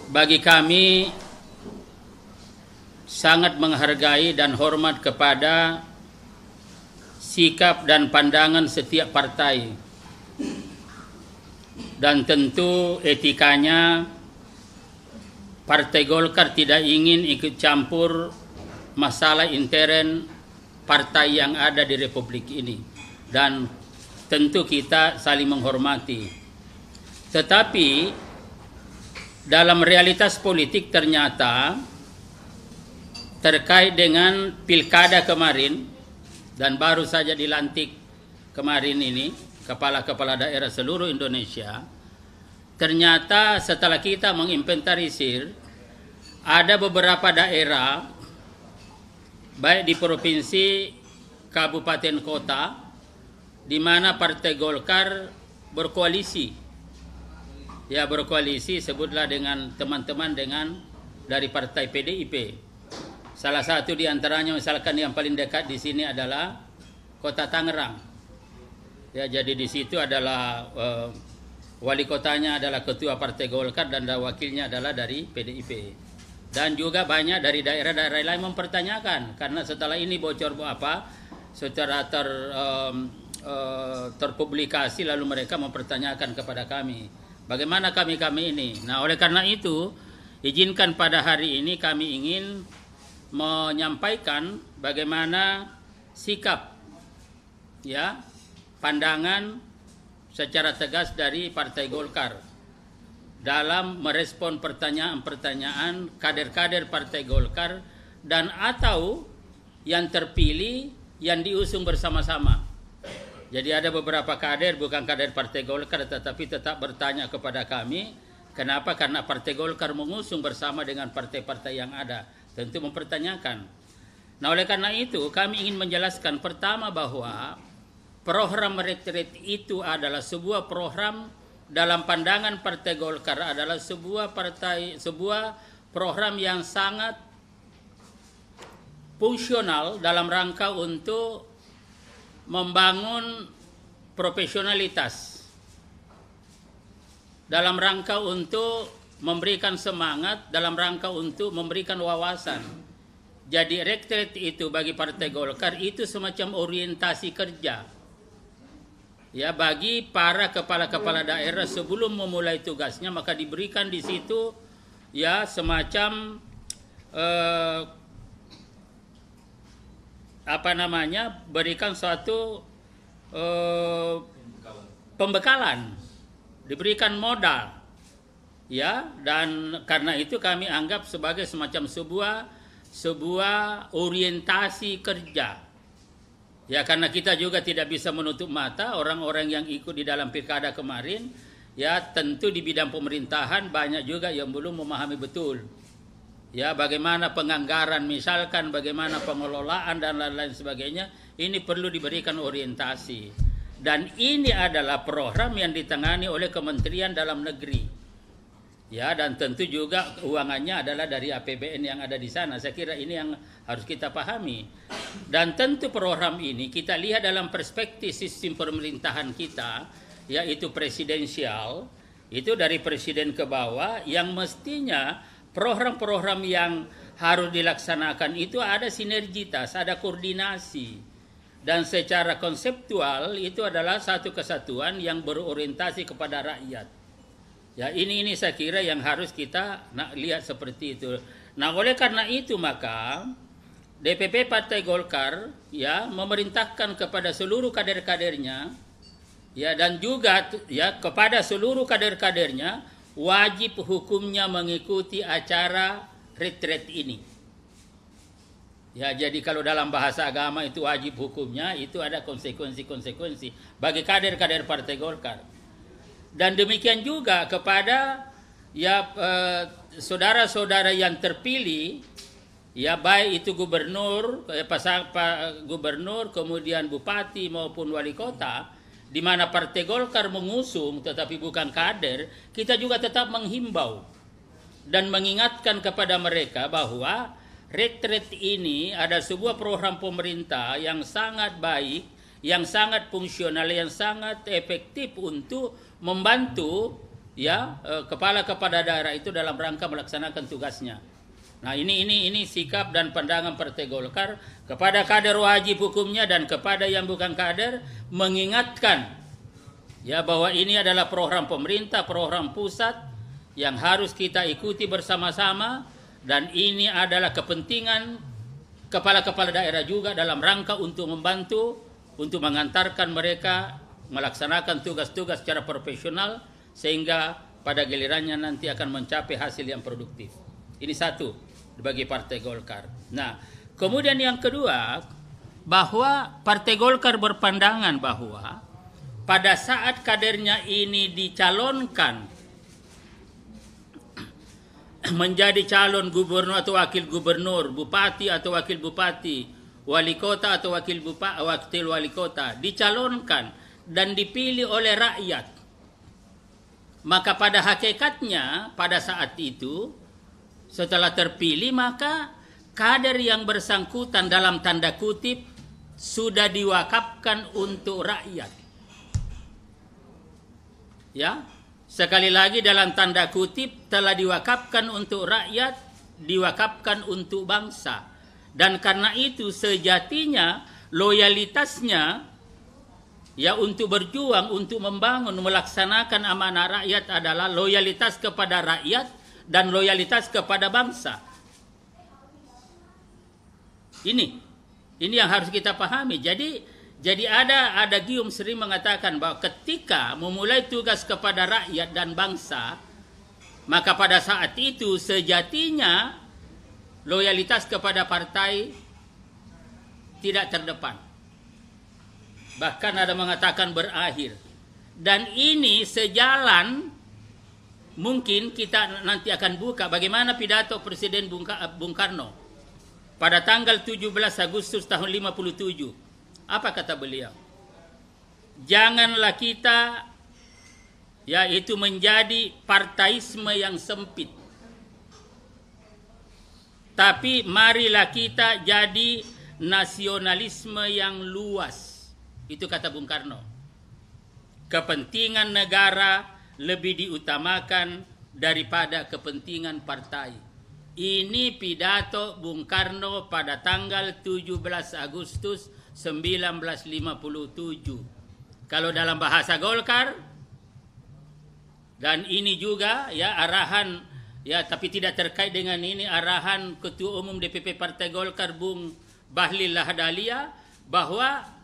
bagi kami sangat menghargai dan hormat kepada sikap dan pandangan setiap partai, dan tentu etikanya Partai Golkar tidak ingin ikut campur masalah intern partai yang ada di Republik ini, dan tentu kita saling menghormati. Tetapi dalam realitas politik ternyata terkait dengan pilkada kemarin dan baru saja dilantik kemarin ini kepala-kepala daerah seluruh Indonesia, ternyata setelah kita menginventarisir ada beberapa daerah baik di provinsi, kabupaten, kota di mana Partai Golkar berkoalisi. Ya, berkoalisi sebutlah dengan teman-teman dari Partai PDIP. Salah satu di antaranya misalkan yang paling dekat di sini adalah Kota Tangerang. Ya, jadi di situ adalah wali kotanya adalah ketua Partai Golkar dan wakilnya adalah dari PDIP. Dan juga banyak dari daerah-daerah lain mempertanyakan, karena setelah ini bocor apa secara terpublikasi, lalu mereka mempertanyakan kepada kami, bagaimana kami ini. Nah, oleh karena itu, izinkan pada hari ini kami ingin menyampaikan bagaimana sikap, ya, pandangan secara tegas dari Partai Golkar dalam merespon pertanyaan-pertanyaan kader-kader Partai Golkar dan atau yang terpilih yang diusung bersama-sama. Jadi ada beberapa kader, bukan kader Partai Golkar, tetapi tetap bertanya kepada kami, kenapa? Karena Partai Golkar mengusung bersama dengan partai-partai yang ada. Tentu mempertanyakan. Nah, oleh karena itu kami ingin menjelaskan pertama bahwa program retret itu adalah sebuah program dalam pandangan Partai Golkar, adalah sebuah program yang sangat fungsional dalam rangka untuk membangun profesionalitas, dalam rangka untuk memberikan semangat, dalam rangka untuk memberikan wawasan. Jadi retret itu bagi Partai Golkar itu semacam orientasi kerja, ya, bagi para kepala-kepala daerah sebelum memulai tugasnya, maka diberikan di situ, ya, semacam berikan suatu pembekalan, diberikan modal, ya, dan karena itu kami anggap sebagai semacam sebuah orientasi kerja. Ya, karena kita juga tidak bisa menutup mata orang-orang yang ikut di dalam pilkada kemarin, ya, tentu di bidang pemerintahan banyak juga yang belum memahami betul, ya, bagaimana penganggaran misalkan, bagaimana pengelolaan dan lain-lain sebagainya. Ini perlu diberikan orientasi, dan ini adalah program yang ditangani oleh Kementerian Dalam Negeri, ya, dan tentu juga keuangannya adalah dari APBN yang ada di sana. Saya kira ini yang harus kita pahami. Dan tentu program ini kita lihat dalam perspektif sistem pemerintahan kita, yaitu presidensial, itu dari presiden ke bawah, yang mestinya program-program yang harus dilaksanakan itu ada sinergitas, ada koordinasi. Dan secara konseptual itu adalah satu kesatuan yang berorientasi kepada rakyat. Ya, ini saya kira yang harus kita lihat seperti itu. Nah, oleh karena itu maka DPP Partai Golkar, ya, memerintahkan kepada seluruh kader-kadernya, ya, dan juga, ya, kepada seluruh kader-kadernya wajib hukumnya mengikuti acara retret ini. Ya, jadi kalau dalam bahasa agama itu wajib hukumnya, itu ada konsekuensi-konsekuensi bagi kader-kader Partai Golkar. Dan demikian juga kepada, ya, saudara-saudara yang terpilih, ya, baik itu gubernur, gubernur, kemudian bupati maupun wali kota, di mana Partai Golkar mengusung tetapi bukan kader, kita juga tetap menghimbau dan mengingatkan kepada mereka bahwa retret ini ada sebuah program pemerintah yang sangat baik, yang sangat fungsional, yang sangat efektif untuk membantu, ya kepala daerah itu dalam rangka melaksanakan tugasnya. Nah, ini sikap dan pandangan Partai Golkar kepada kader wajib hukumnya dan kepada yang bukan kader, mengingatkan ya bahwa ini adalah program pemerintah, program pusat yang harus kita ikuti bersama-sama, dan ini adalah kepentingan kepala-kepala daerah juga dalam rangka untuk membantu untuk mengantarkan mereka melaksanakan tugas-tugas secara profesional sehingga pada gilirannya nanti akan mencapai hasil yang produktif. Ini satu bagi Partai Golkar. Nah, kemudian yang kedua, bahwa Partai Golkar berpandangan bahwa pada saat kadernya ini dicalonkan menjadi calon gubernur atau wakil gubernur, bupati atau wakil bupati, wali kota atau wakil wali kota, dicalonkan dan dipilih oleh rakyat, maka pada hakikatnya pada saat itu setelah terpilih, maka kader yang bersangkutan dalam tanda kutip sudah diwakafkan untuk rakyat. Ya, sekali lagi dalam tanda kutip telah diwakafkan untuk rakyat, diwakafkan untuk bangsa. Dan karena itu sejatinya loyalitasnya ya untuk berjuang, untuk membangun, melaksanakan amanah rakyat adalah loyalitas kepada rakyat dan loyalitas kepada bangsa. Ini yang harus kita pahami. Jadi ada Gium sering mengatakan bahwa ketika memulai tugas kepada rakyat dan bangsa, maka pada saat itu sejatinya loyalitas kepada partai tidak terdepan. Bahkan ada mengatakan berakhir. Dan ini sejalan, mungkin kita nanti akan buka bagaimana pidato Presiden Bung Karno pada tanggal 17 Agustus tahun 57. Apa kata beliau? Janganlah kita yaitu menjadi partaisme yang sempit, tapi marilah kita jadi nasionalisme yang luas. Itu kata Bung Karno. Kepentingan negara lebih diutamakan daripada kepentingan partai. Ini pidato Bung Karno pada tanggal 17 Agustus 1957. Kalau dalam bahasa Golkar, dan ini juga ya arahan ya tapi tidak terkait dengan ini, arahan Ketua Umum DPP Partai Golkar Bung Bahlil Lahadalia, bahwa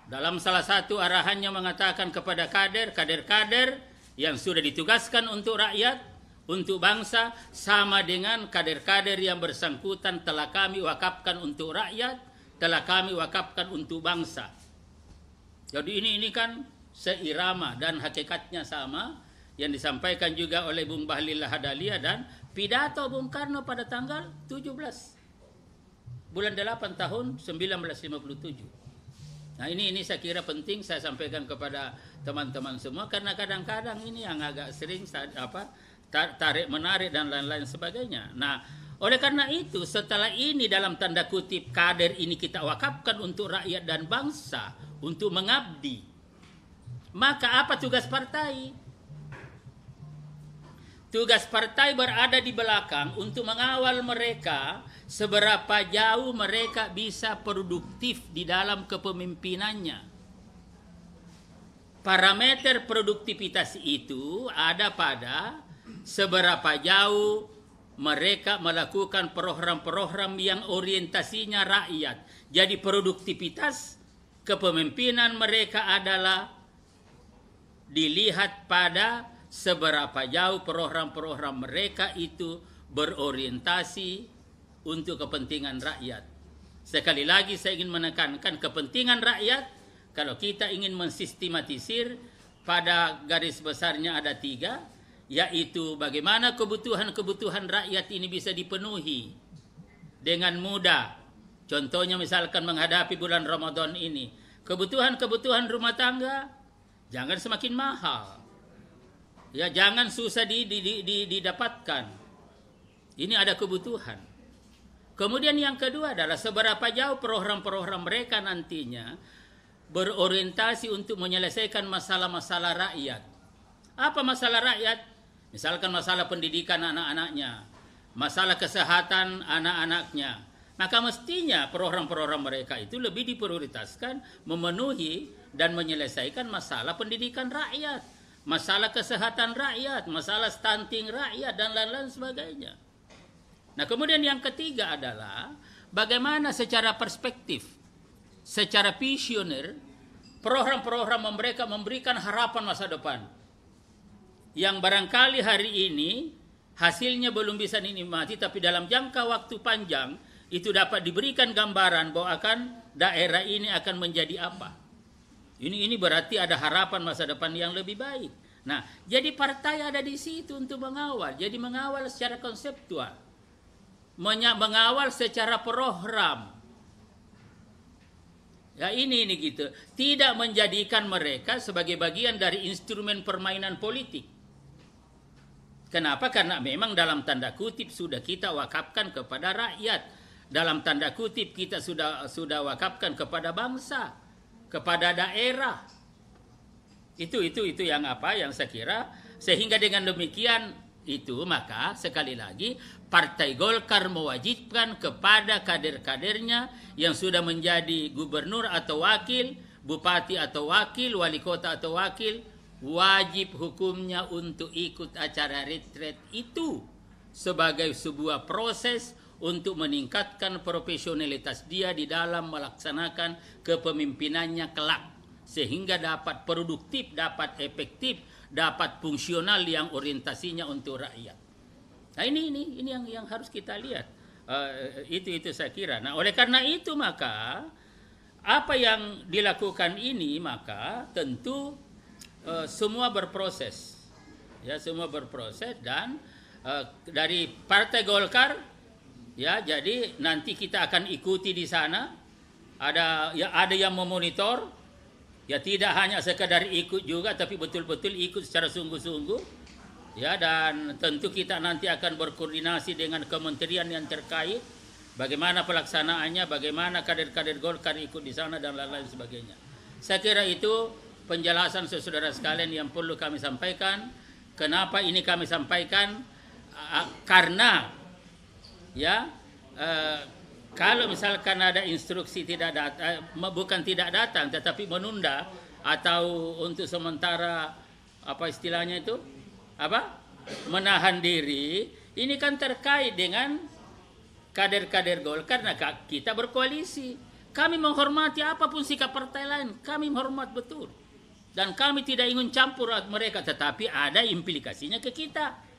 dalam salah satu arahannya mengatakan kepada kader-kader yang sudah ditugaskan untuk rakyat, untuk bangsa, sama dengan kader-kader yang bersangkutan telah kami wakafkan untuk rakyat, telah kami wakafkan untuk bangsa. Jadi ini kan seirama dan hakikatnya sama yang disampaikan juga oleh Bung Bahlil Lahadalia dan pidato Bung Karno pada tanggal 17 bulan 8 tahun 1957. Nah ini saya kira penting saya sampaikan kepada teman-teman semua, karena kadang-kadang ini yang agak sering tarik menarik dan lain-lain sebagainya. Nah, oleh karena itu setelah ini dalam tanda kutip kader ini kita wakafkan untuk rakyat dan bangsa untuk mengabdi, maka apa tugas partai? Tugas partai berada di belakang untuk mengawal mereka seberapa jauh mereka bisa produktif di dalam kepemimpinannya. Parameter produktivitas itu ada pada seberapa jauh mereka melakukan program-program yang orientasinya rakyat. Jadi produktivitas kepemimpinan mereka adalah dilihat pada seberapa jauh program-program mereka itu berorientasi untuk kepentingan rakyat. Sekali lagi saya ingin menekankan kepentingan rakyat. Kalau kita ingin mensistematisir, pada garis besarnya ada 3, yaitu bagaimana kebutuhan-kebutuhan rakyat ini bisa dipenuhi dengan mudah. Contohnya misalkan menghadapi bulan Ramadan ini, kebutuhan-kebutuhan rumah tangga jangan semakin mahal. Ya, jangan susah didapatkan. Ini ada kebutuhan. Kemudian yang kedua adalah seberapa jauh program-program mereka nantinya berorientasi untuk menyelesaikan masalah-masalah rakyat. Apa masalah rakyat? Misalkan masalah pendidikan anak-anaknya, masalah kesehatan anak-anaknya, maka mestinya program-program mereka itu lebih diprioritaskan memenuhi dan menyelesaikan masalah pendidikan rakyat, masalah kesehatan rakyat, masalah stunting rakyat, dan lain-lain sebagainya. Nah, kemudian yang ketiga adalah bagaimana secara perspektif, secara visioner, program-program mereka memberikan harapan masa depan yang barangkali hari ini hasilnya belum bisa dinikmati, tapi dalam jangka waktu panjang itu dapat diberikan gambaran bahwa daerah ini akan menjadi apa. Ini berarti ada harapan masa depan yang lebih baik. Nah, jadi partai ada di situ untuk mengawal. Jadi mengawal secara konseptual, mengawal secara program. Ya ini gitu. Tidak menjadikan mereka sebagai bagian dari instrumen permainan politik. Kenapa? Karena memang dalam tanda kutip sudah kita wakafkan kepada rakyat. Dalam tanda kutip kita sudah wakafkan kepada bangsa, kepada daerah. Itu yang saya kira, sehingga dengan demikian itu maka sekali lagi Partai Golkar mewajibkan kepada kader-kadernya yang sudah menjadi gubernur atau wakil, bupati atau wakil, wali kota atau wakil, wajib hukumnya untuk ikut acara retret itu sebagai sebuah proses untuk meningkatkan profesionalitas dia di dalam melaksanakan kepemimpinannya kelak, sehingga dapat produktif, dapat efektif, dapat fungsional yang orientasinya untuk rakyat. Nah ini yang harus kita lihat. Itu saya kira. Nah oleh karena itu maka apa yang dilakukan ini maka tentu semua berproses, ya semua berproses, dan dari Partai Golkar. Ya, jadi nanti kita akan ikuti di sana. Ada yang memonitor. Ya, tidak hanya sekadar ikut juga, tapi betul-betul ikut secara sungguh-sungguh. Ya, dan tentu kita nanti akan berkoordinasi dengan kementerian yang terkait. Bagaimana pelaksanaannya, bagaimana kader-kader Golkar ikut di sana dan lain-lain sebagainya. Saya kira itu penjelasan saudara sekalian yang perlu kami sampaikan. Kenapa ini kami sampaikan? Karena ya kalau misalkan ada instruksi tidak datang, bukan tidak datang tetapi menunda atau untuk sementara apa istilahnya itu menahan diri, ini kan terkait dengan kader-kader Golkar. Karena kita berkoalisi, kami menghormati apapun sikap partai lain, kami menghormat betul, dan kami tidak ingin campur mereka, tetapi ada implikasinya ke kita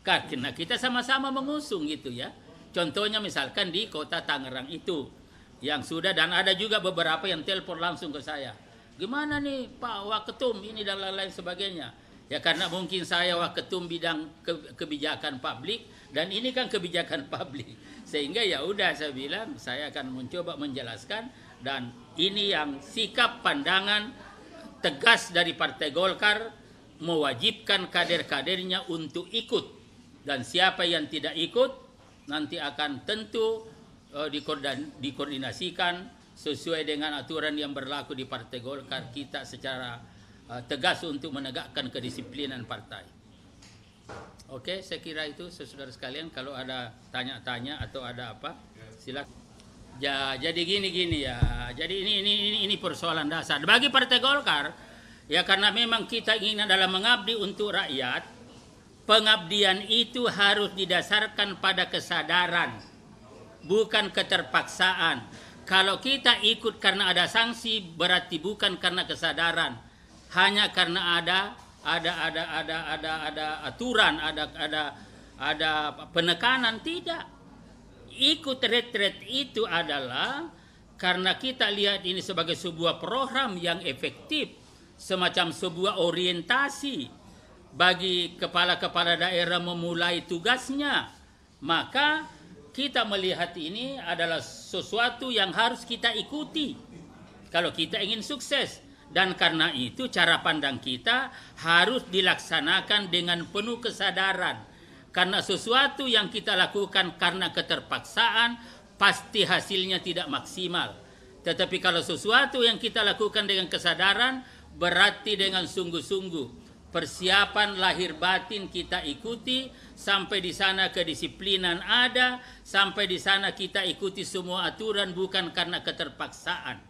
karena kita sama-sama mengusung gitu ya. Contohnya misalkan di kota Tangerang itu yang sudah, dan ada juga beberapa yang telepon langsung ke saya, gimana nih Pak Waketum ini dan lain-lain sebagainya. Ya karena mungkin saya Waketum bidang kebijakan publik dan ini kan kebijakan publik, sehingga ya udah saya bilang saya akan mencoba menjelaskan, dan ini yang sikap pandangan tegas dari Partai Golkar mewajibkan kader-kadernya untuk ikut, dan siapa yang tidak ikut nanti akan tentu dikoordinasikan sesuai dengan aturan yang berlaku di Partai Golkar kita secara tegas untuk menegakkan kedisiplinan partai. Oke, saya kira itu saudara sekalian. Kalau ada tanya-tanya atau ada apa, silakan. Ya, jadi gini ya. Jadi ini persoalan dasar bagi Partai Golkar. Ya karena memang kita ingin adalah mengabdi untuk rakyat. Pengabdian itu harus didasarkan pada kesadaran, bukan keterpaksaan. Kalau kita ikut karena ada sanksi, berarti bukan karena kesadaran, hanya karena ada aturan, ada penekanan. Tidak. Ikut retret itu adalah karena kita lihat ini sebagai sebuah program yang efektif, semacam sebuah orientasi bagi kepala-kepala daerah memulai tugasnya. Maka kita melihat ini adalah sesuatu yang harus kita ikuti kalau kita ingin sukses. Dan karena itu cara pandang kita harus dilaksanakan dengan penuh kesadaran. Karena sesuatu yang kita lakukan karena keterpaksaan pasti hasilnya tidak maksimal. Tetapi kalau sesuatu yang kita lakukan dengan kesadaran berarti dengan sungguh-sungguh, persiapan lahir batin kita ikuti, sampai di sana kedisiplinan ada, sampai di sana kita ikuti semua aturan bukan karena keterpaksaan.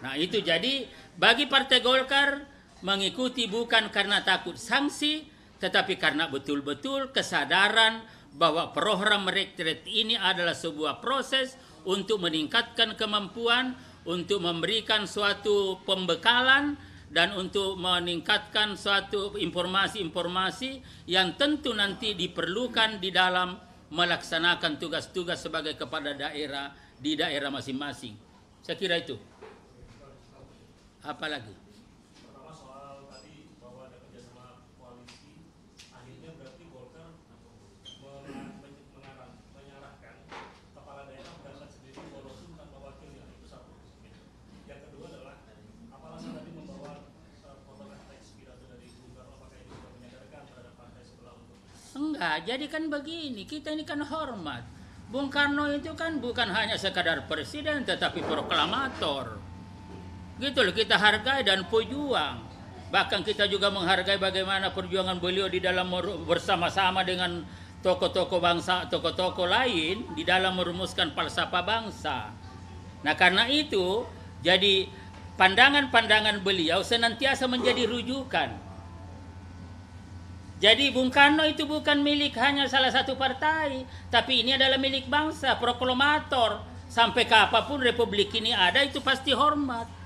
Nah itu jadi bagi Partai Golkar mengikuti bukan karena takut sanksi, tetapi karena betul-betul kesadaran bahwa program retret ini adalah sebuah proses untuk meningkatkan kemampuan, untuk memberikan suatu pembekalan, dan untuk meningkatkan suatu informasi-informasi yang tentu nanti diperlukan di dalam melaksanakan tugas-tugas sebagai kepala daerah di daerah masing-masing. Saya kira itu. Apa lagi? Pertama soal tadi bahwa ada kerjasama koalisi, akhirnya berarti Golkar menyarahkan kepala daerah berangkat sendiri walaupun tanpa wakilnya, itu satu. Yang kedua adalah apa alasan tadi membawa potongan teks pidato dari Bung Karno, apakah ini juga menyadarkan terhadap partai sebelah untuk? Enggak, jadi kan begini, kita ini kan hormat. Bung Karno itu kan bukan hanya sekadar presiden tetapi proklamator. Gitu loh, kita hargai dan pejuang. Bahkan kita juga menghargai bagaimana perjuangan beliau di dalam bersama-sama dengan tokoh-tokoh bangsa, tokoh-tokoh lain di dalam merumuskan falsafah bangsa. Nah karena itu, jadi pandangan-pandangan beliau senantiasa menjadi rujukan. Jadi Bung Karno itu bukan milik hanya salah satu partai, tapi ini adalah milik bangsa, proklamator. Sampai kapanpun republik ini ada, itu pasti hormat.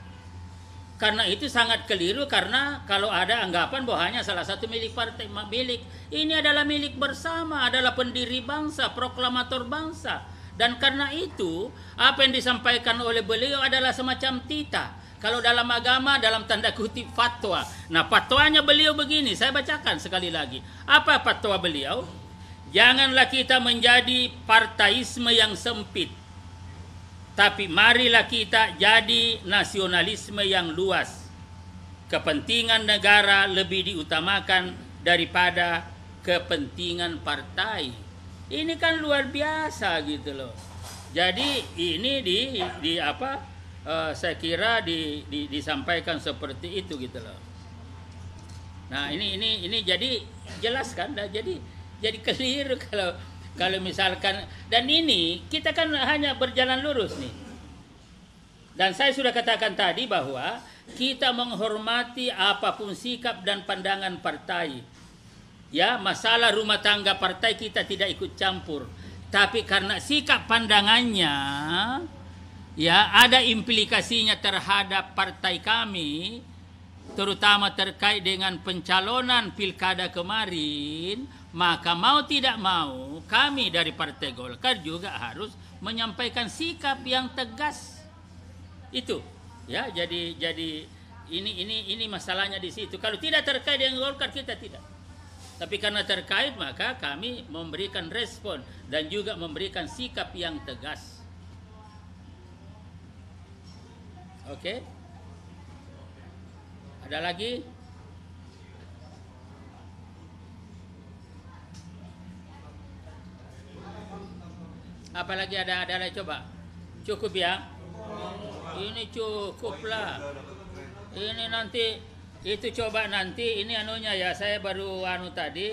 Karena itu sangat keliru, karena kalau ada anggapan bahwa hanya salah satu milik partai, milik ini adalah milik bersama, adalah pendiri bangsa, proklamator bangsa. Dan karena itu apa yang disampaikan oleh beliau adalah semacam tita. Kalau dalam agama dalam tanda kutip fatwa. Nah fatwanya beliau begini, saya bacakan sekali lagi. Apa fatwa beliau? Janganlah kita menjadi partaisme yang sempit, tapi marilah kita jadi nasionalisme yang luas. Kepentingan negara lebih diutamakan daripada kepentingan partai. Ini kan luar biasa gitu loh. Jadi ini saya kira disampaikan seperti itu gitu loh. Nah ini jadi jelas kan? Jadi keliru kalau misalkan, dan ini kita kan hanya berjalan lurus nih. Dan saya sudah katakan tadi bahwa kita menghormati apapun sikap dan pandangan partai. Ya, masalah rumah tangga partai kita tidak ikut campur. Tapi karena sikap pandangannya, ya ada implikasinya terhadap partai kami, terutama terkait dengan pencalonan pilkada kemarin, maka mau tidak mau kami dari Partai Golkar juga harus menyampaikan sikap yang tegas. Itu ya, jadi ini masalahnya di situ. Kalau tidak terkait dengan Golkar kita tidak. Tapi karena terkait maka kami memberikan respon dan juga memberikan sikap yang tegas. Oke? Ada lagi? Apalagi ada coba. Cukup ya? Ini cukup lah. Ini nanti itu coba nanti ini anunya ya, saya baru tadi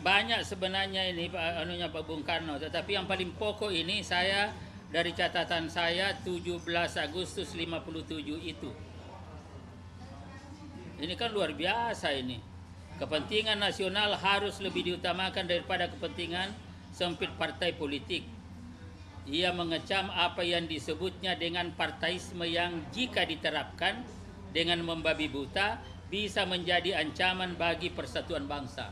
banyak sebenarnya ini anunya Pak Bung Karno, tetapi yang paling pokok ini saya dari catatan saya 17 Agustus 57 itu. Ini kan luar biasa ini. Kepentingan nasional harus lebih diutamakan daripada kepentingan sempit partai politik. Ia mengecam apa yang disebutnya dengan partaisme yang jika diterapkan dengan membabi buta bisa menjadi ancaman bagi persatuan bangsa.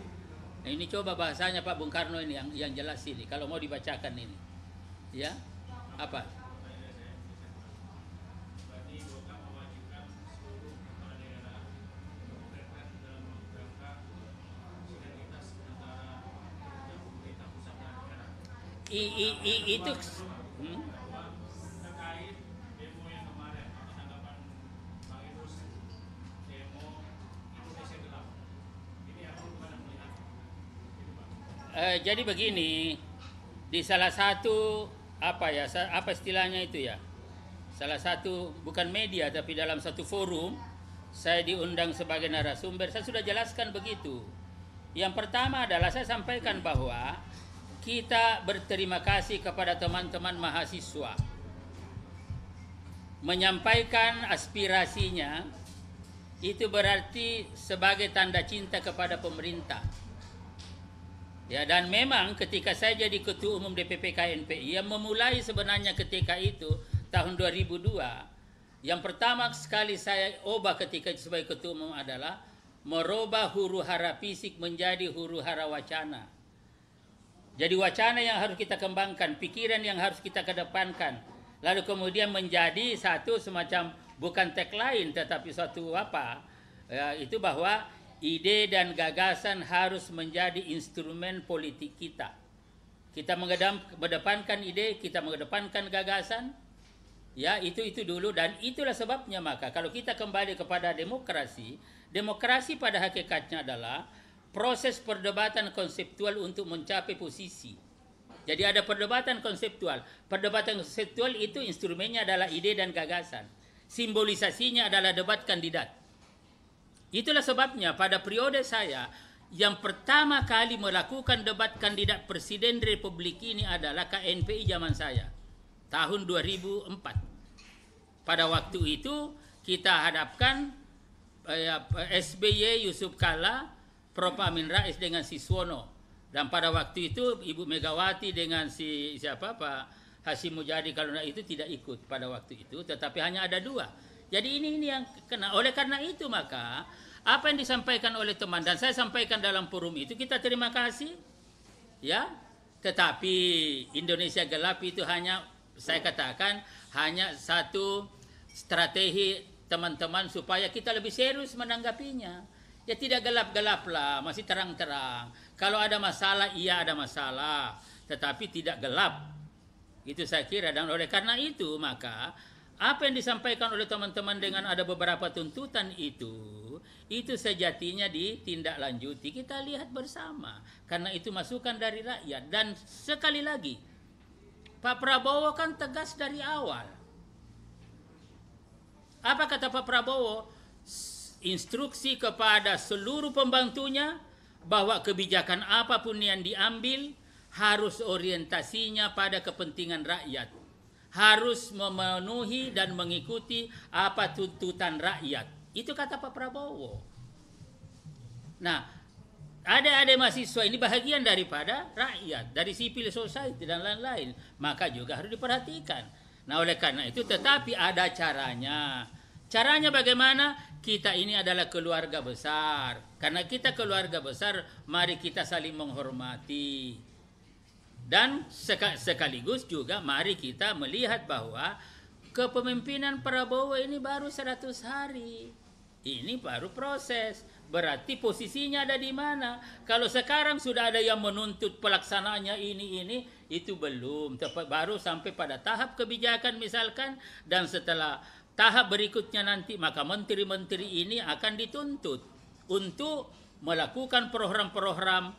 Nah, ini coba bahasanya Pak Bung Karno ini yang jelas ini kalau mau dibacakan ini. Ya. Apa? Itu jadi begini, di salah satu apa istilahnya itu ya, salah satu bukan media tapi dalam satu forum saya diundang sebagai narasumber, saya sudah jelaskan begitu. Yang pertama adalah saya sampaikan bahwa kita berterima kasih kepada teman-teman mahasiswa menyampaikan aspirasinya, itu berarti sebagai tanda cinta kepada pemerintah. Ya, dan memang ketika saya jadi Ketua Umum DPP KNPI, yang memulai sebenarnya ketika itu tahun 2002, yang pertama sekali saya ubah ketika sebagai Ketua Umum adalah merubah huru hara fisik menjadi huru hara wacana. Jadi wacana yang harus kita kembangkan, pikiran yang harus kita kedepankan, lalu kemudian menjadi satu semacam bukan tagline tetapi suatu apa? Ya, itu bahwa ide dan gagasan harus menjadi instrumen politik kita. Kita mengedepankan ide, kita mengedepankan gagasan. Ya, itu dulu, dan itulah sebabnya maka kalau kita kembali kepada demokrasi, demokrasi pada hakikatnya adalah proses perdebatan konseptual untuk mencapai posisi. Jadi ada perdebatan konseptual. Perdebatan konseptual itu instrumennya adalah ide dan gagasan. Simbolisasinya adalah debat kandidat. Itulah sebabnya pada periode saya yang pertama kali melakukan debat kandidat presiden Republik ini adalah KNPI zaman saya. Tahun 2004. Pada waktu itu kita hadapkan SBY Yusuf Kalla, Prof Amin Rais dengan Siswono. Dan pada waktu itu Ibu Megawati dengan Pak Hasyim Mujadi kalau itu tidak ikut pada waktu itu, tetapi hanya ada dua. Jadi ini yang kena. Oleh karena itu maka apa yang disampaikan oleh teman dan saya sampaikan dalam forum itu, kita terima kasih, ya. Tetapi Indonesia gelap itu hanya, saya katakan, hanya satu strategi teman-teman supaya kita lebih serius menanggapinya. Ya tidak gelap-gelap lah, masih terang-terang. Kalau ada masalah, iya ada masalah, tetapi tidak gelap. Itu saya kira, dan oleh karena itu maka apa yang disampaikan oleh teman-teman dengan ada beberapa tuntutan itu sejatinya ditindaklanjuti. Kita lihat bersama, karena itu masukan dari rakyat. Dan sekali lagi, Pak Prabowo kan tegas dari awal. Apa kata Pak Prabowo? Instruksi kepada seluruh pembantunya bahwa kebijakan apapun yang diambil harus orientasinya pada kepentingan rakyat. Harus memenuhi dan mengikuti apa tuntutan rakyat. Itu kata Pak Prabowo. Nah, adik-adik mahasiswa ini bahagian daripada rakyat, dari civil society dan lain-lain. Maka juga harus diperhatikan. Nah, oleh karena itu tetapi ada caranya. Caranya bagaimana? Kita ini adalah keluarga besar. Karena kita keluarga besar, mari kita saling menghormati. Dan sekaligus juga mari kita melihat bahwa kepemimpinan Prabowo ini baru 100 hari. Ini baru proses. Berarti posisinya ada di mana? Kalau sekarang sudah ada yang menuntut pelaksanaannya ini, itu belum. Baru sampai pada tahap kebijakan misalkan, dan setelah tahap berikutnya nanti maka menteri-menteri ini akan dituntut untuk melakukan program-program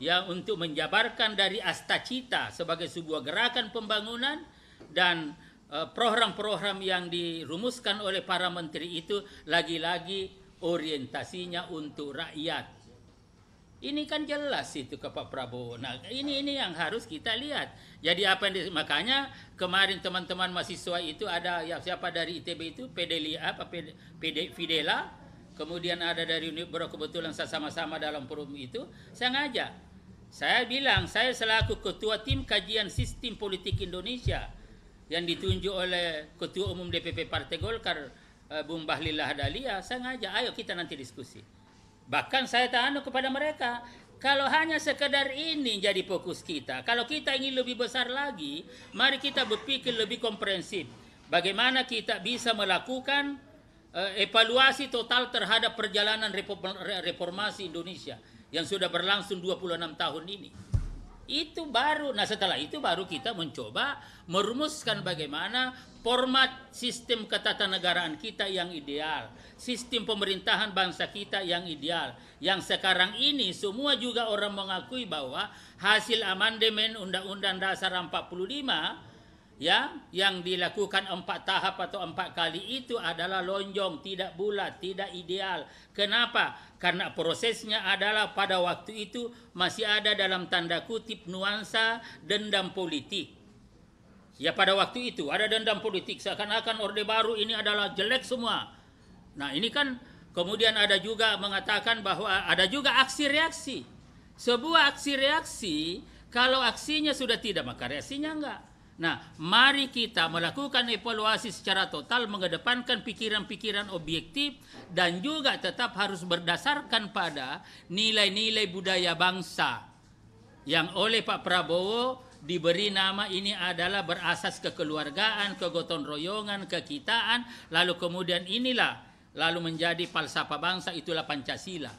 yang untuk menjabarkan dari Astacita sebagai sebuah gerakan pembangunan, dan program-program yang dirumuskan oleh para menteri itu lagi-lagi orientasinya untuk rakyat. Ini kan jelas itu ke Pak Prabowo. Nah, ini yang harus kita lihat. Jadi apa yang makanya kemarin teman-teman mahasiswa itu ada ya siapa dari ITB itu Fidela, kemudian ada dari Unibro, kebetulan saya sama-sama dalam forum itu, saya ngajak. Saya bilang saya selaku ketua tim kajian sistem politik Indonesia yang ditunjuk oleh Ketua Umum DPP Partai Golkar Bung Bahlil Lahadalia, saya ngajak ayo kita nanti diskusi. Bahkan saya tanya kepada mereka, kalau hanya sekedar ini jadi fokus kita, kalau kita ingin lebih besar lagi, mari kita berpikir lebih komprehensif. Bagaimana kita bisa melakukan evaluasi total terhadap perjalanan reformasi Indonesia yang sudah berlangsung 26 tahun ini. Itu baru, nah setelah itu baru kita mencoba merumuskan bagaimana format sistem ketatanegaraan kita yang ideal, sistem pemerintahan bangsa kita yang ideal, yang sekarang ini semua juga orang mengakui bahwa hasil amandemen Undang-Undang Dasar 45 ya, yang dilakukan 4 tahap atau 4 kali itu adalah lonjong, tidak bulat, tidak ideal. Kenapa? Karena prosesnya adalah pada waktu itu masih ada dalam tanda kutip nuansa dendam politik. Ya, pada waktu itu ada dendam politik, seakan-akan Orde Baru ini adalah jelek semua. Nah, ini kan kemudian ada juga mengatakan bahwa ada juga aksi reaksi. Sebuah aksi reaksi, kalau aksinya sudah tidak, maka reaksinya enggak. Nah, mari kita melakukan evaluasi secara total, mengedepankan pikiran-pikiran objektif, dan juga tetap harus berdasarkan pada nilai-nilai budaya bangsa yang oleh Pak Prabowo diberi nama ini adalah berasas kekeluargaan, kegotong royongan, kekitaan, lalu kemudian inilah lalu menjadi falsafah bangsa, itulah Pancasila.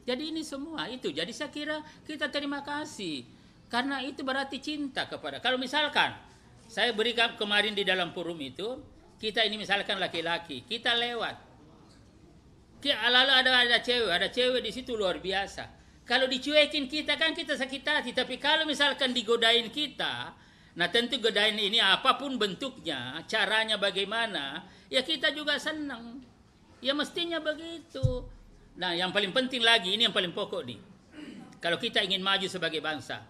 Jadi ini semua itu. Jadi saya kira kita terima kasih. Karena itu berarti cinta kepada. Kalau misalkan saya berikan kemarin di dalam forum itu, kita ini misalkan laki-laki, kita lewat. Lalu ada cewek di situ luar biasa. Kalau dicuekin kita kan kita sakit hati. Tapi kalau misalkan digodain kita, nah tentu godain ini apapun bentuknya, caranya bagaimana, ya kita juga senang. Ya mestinya begitu. Nah, yang paling penting lagi, ini yang paling pokok nih. Kalau kita ingin maju sebagai bangsa,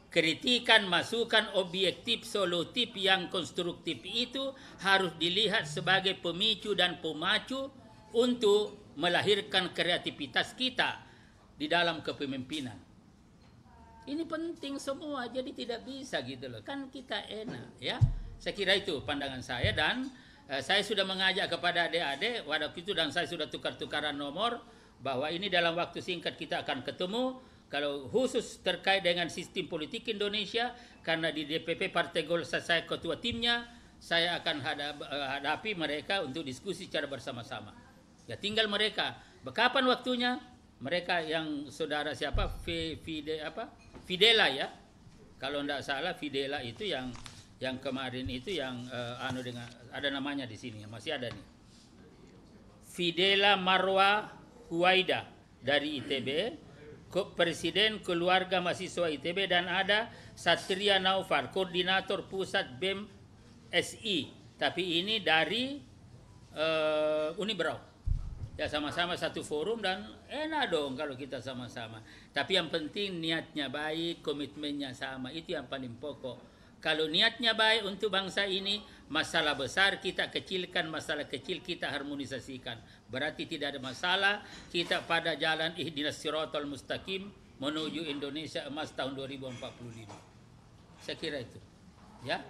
kritikan, masukan objektif, solutif yang konstruktif itu harus dilihat sebagai pemicu dan pemacu untuk melahirkan kreativitas kita di dalam kepemimpinan. Ini penting semua, jadi tidak bisa gitu loh. Kan kita enak, ya. Saya kira itu pandangan saya, dan saya sudah mengajak kepada adik-adik waktu itu, dan saya sudah tukar-tukaran nomor, bahwa ini dalam waktu singkat kita akan ketemu. Kalau khusus terkait dengan sistem politik Indonesia, karena di DPP Partai Golkar saya ketua timnya, saya akan hadapi mereka untuk diskusi secara bersama-sama. Ya tinggal mereka, kapan waktunya, mereka yang saudara siapa, Fidela ya, kalau tidak salah Fidela itu yang kemarin itu yang dengan ada namanya di sini, masih ada nih, Fidela Marwa Huwaida dari ITB, Presiden Keluarga Mahasiswa ITB, dan ada Satria Naufar, Koordinator Pusat BEM SI, tapi ini dari Unibrau. Ya sama-sama satu forum, dan enak dong kalau kita sama-sama. Tapi yang penting niatnya baik, komitmennya sama, itu yang paling pokok. Kalau niatnya baik untuk bangsa ini, masalah besar kita kecilkan, masalah kecil kita harmonisasikan. Berarti tidak ada masalah, kita pada jalan ihdinas siratal mustaqim menuju Indonesia emas tahun 2045. Saya kira itu. Ya.